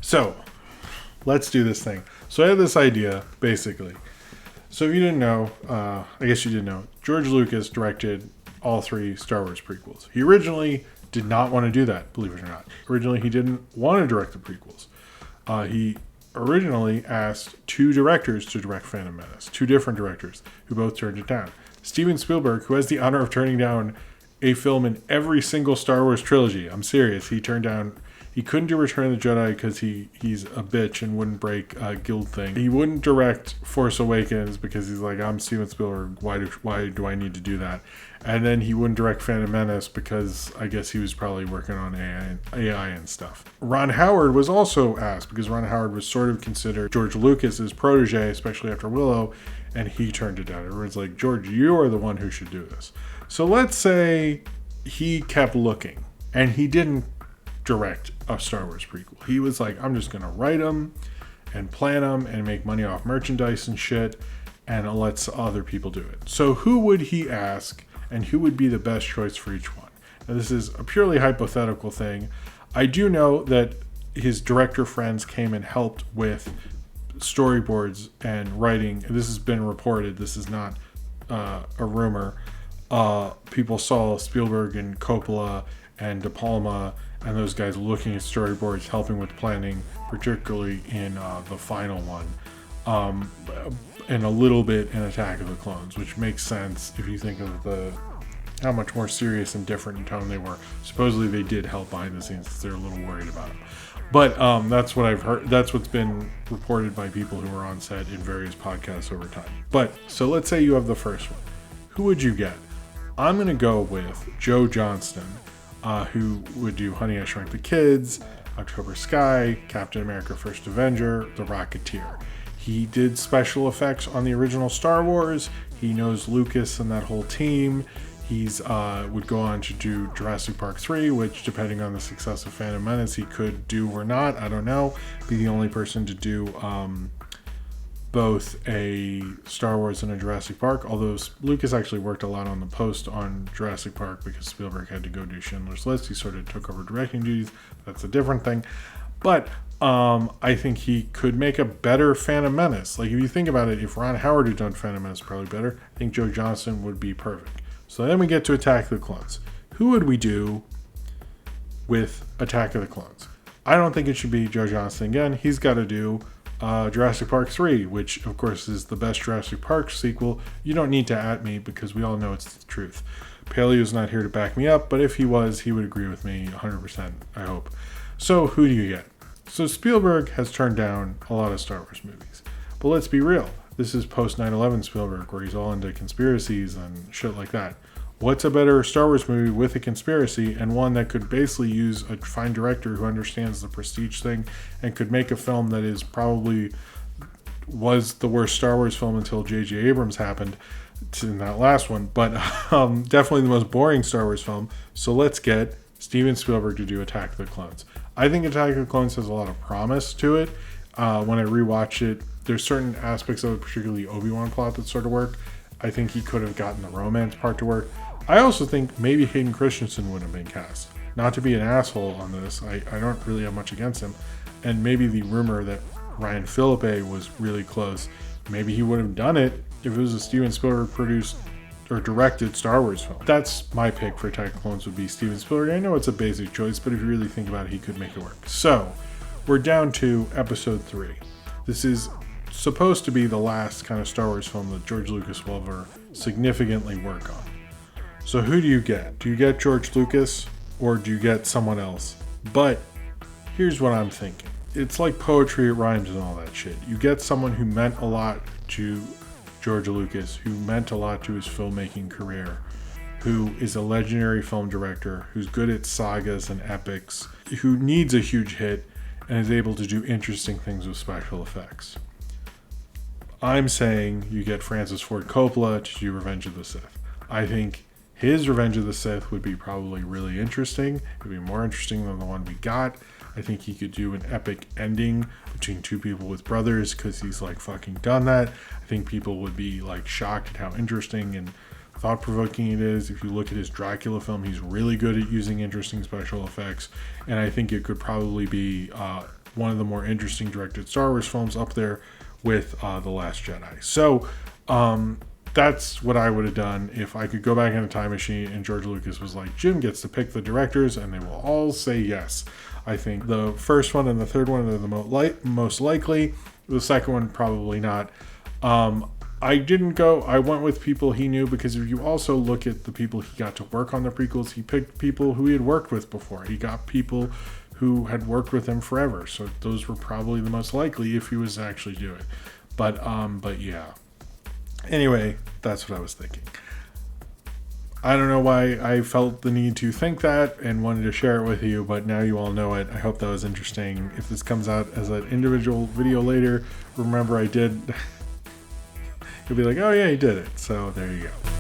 So, let's do this thing. So I had this idea, basically. So if you didn't know, I guess you didn't know, George Lucas directed all 3 Star Wars prequels. He originally did not want to do that, believe it or not. Originally, he didn't want to direct the prequels. He originally asked 2 directors to direct Phantom Menace, 2 different directors, who both turned it down. Steven Spielberg, who has the honor of turning down a film in every single Star Wars trilogy. I'm serious. He couldn't do Return of the Jedi because he's a bitch and wouldn't break a guild thing. He wouldn't direct Force Awakens because he's like, I'm Steven Spielberg. Why do I need to do that? And then he wouldn't direct Phantom Menace because I guess he was probably working on AI and stuff. Ron Howard was also asked because Ron Howard was sort of considered George Lucas's protege, especially after Willow, and he turned it down. Everyone's like, George, you are the one who should do this. So let's say he kept looking and he didn't direct a Star Wars prequel. He was like, I'm just going to write them and plan them and make money off merchandise and shit, and let other people do it. So who would he ask and who would be the best choice for each one? Now, this is a purely hypothetical thing. I do know that his director friends came and helped with storyboards and writing. This has been reported. This is not a rumor. People saw Spielberg and Coppola and De Palma and those guys looking at storyboards, helping with planning, particularly in the final one, and a little bit in Attack of the Clones, which makes sense if you think of how much more serious and different in tone they were. Supposedly they did help behind the scenes because they're a little worried about them. But that's what I've heard. That's what's been reported by people who were on set in various podcasts over time. But so let's say you have the first one. Who would you get? I'm going to go with Joe Johnston, who would do Honey, I Shrunk the Kids, October Sky, Captain America First Avenger, The Rocketeer. He did special effects on the original Star Wars. He knows Lucas and that whole team. He's would go on to do Jurassic Park 3, which, depending on the success of Phantom Menace, he could do or not. I don't know. Be the only person to do both a Star Wars and a Jurassic Park, although Lucas actually worked a lot on the post on Jurassic Park because Spielberg had to go do Schindler's List. He sort of took over directing duties. That's a different thing. But I think he could make a better Phantom Menace. Like, if you think about it, if Ron Howard had done Phantom Menace, probably better. I think Joe Johnston would be perfect. So then we get to Attack of the Clones. Who would we do with Attack of the Clones? I don't think it should be Joe Johnston again. He's got to do Jurassic Park 3, which of course is the best Jurassic Park sequel. You don't need to at me because we all know it's the truth. Paleo's not here to back me up, but if he was, he would agree with me 100%, I hope. So who do you get? So Spielberg has turned down a lot of Star Wars movies. But let's be real. This is post 9/11 Spielberg, where he's all into conspiracies and shit like that. What's a better Star Wars movie with a conspiracy and one that could basically use a fine director who understands the prestige thing and could make a film that is probably was the worst Star Wars film until J.J. Abrams happened in that last one, but definitely the most boring Star Wars film. So let's get Steven Spielberg to do Attack of the Clones. I think Attack of the Clones has a lot of promise to it. When I rewatch it, there's certain aspects of it, particularly Obi-Wan plot, that sort of work. I think he could have gotten the romance part to work. I also think maybe Hayden Christensen would have been cast. Not to be an asshole on this, I don't really have much against him. And maybe the rumor that Ryan Philippe was really close, maybe he would have done it if it was a Steven Spielberg produced or directed Star Wars film. That's my pick for Attack of the Clones, would be Steven Spielberg. I know it's a basic choice, but if you really think about it, he could make it work. So, we're down to episode 3. This is supposed to be the last kind of Star Wars film that George Lucas will ever significantly work on. So who do you get? Do you get George Lucas or do you get someone else? But here's what I'm thinking. It's like poetry, it rhymes and all that shit. You get someone who meant a lot to George Lucas, who meant a lot to his filmmaking career, who is a legendary film director, who's good at sagas and epics, who needs a huge hit and is able to do interesting things with special effects. I'm saying you get Francis Ford Coppola to do Revenge of the Sith. I think his Revenge of the Sith would be probably really interesting. It would be more interesting than the one we got. I think he could do an epic ending between two people with brothers because he's like fucking done that. I think people would be like shocked at how interesting and thought-provoking it is. If you look at his Dracula film, he's really good at using interesting special effects. And I think it could probably be one of the more interesting directed Star Wars films, up there with The Last Jedi. So that's what I would have done if I could go back in a time machine and George Lucas was like, Jim gets to pick the directors and they will all say yes. I think the first one and the third one are the most likely. The second one, probably not. I went with people he knew, because if you also look at the people he got to work on the prequels, he picked people who he had worked with before. He got people who had worked with him forever. So those were probably the most likely if he was to actually do it. But yeah. Anyway, that's what I was thinking. I don't know why I felt the need to think that and wanted to share it with you, but now you all know it. I hope that was interesting. If this comes out as an individual video later, remember I did. You'll be like, oh yeah, he did it. So there you go.